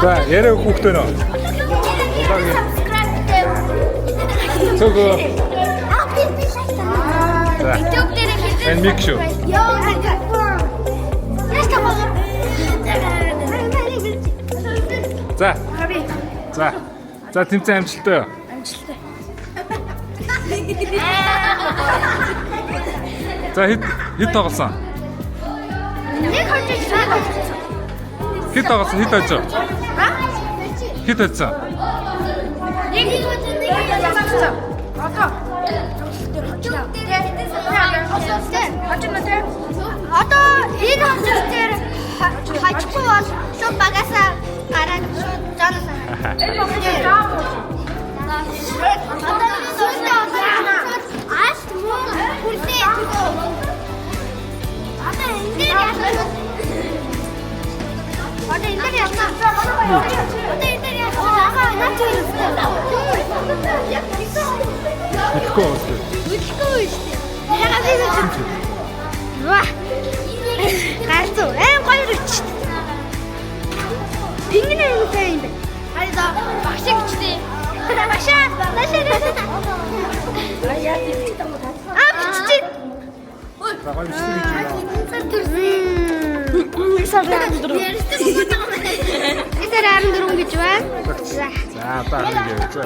За, яриа хүүхдээ нөө. Цогоо. Энэ микс шүү. За. За. За, тэмцээн амжилттай. Амжилттай. За, хэд тоглосон? Нэг хожиж байгаа. Хэд тоглосон? Хэд очив? Хэд очив? Нэг хожиж. Одоо энэ хожиж дээр хажихгүй бол шууд багасаа гараад шууд заанасаа. Итгэхгүй. Гарцуу аим гоё рч. Ингэнэ юм сайн юм бэ. Хайда багшиг чтэй. Багшаа нашаа. Биччих. За, гоё бичдэг гэж байна. Эсэр 14 гэж байна. За, та ингэ. За.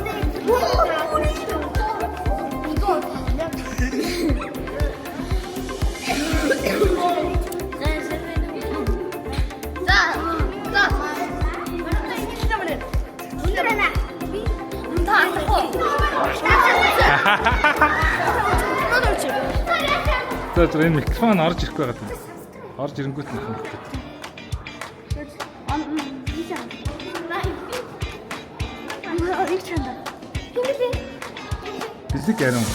За, энэ микрофон орж ирэх байгаа юм. Орж ирэнгүүт нь хэмждэг. Физик ярим.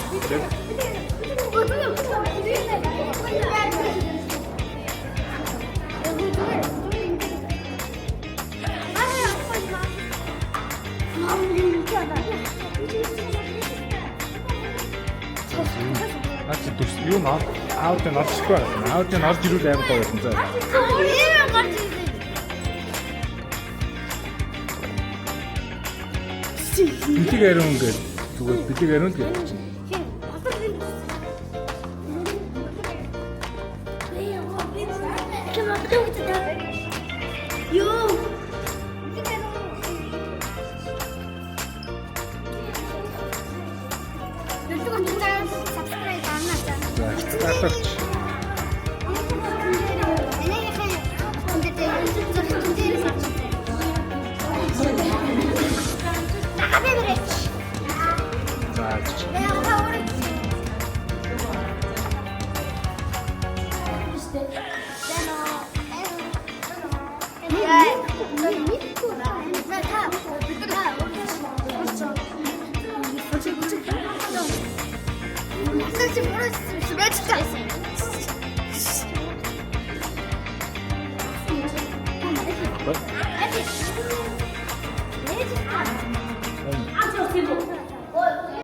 Ачи төс юу наа аауд нь орж ирэхгүй байна. Аауд нь орж ирүүл аим гоё байсан. За. Бэлэг ариун гэж зүгээр бэлэг ариун гэж чинь.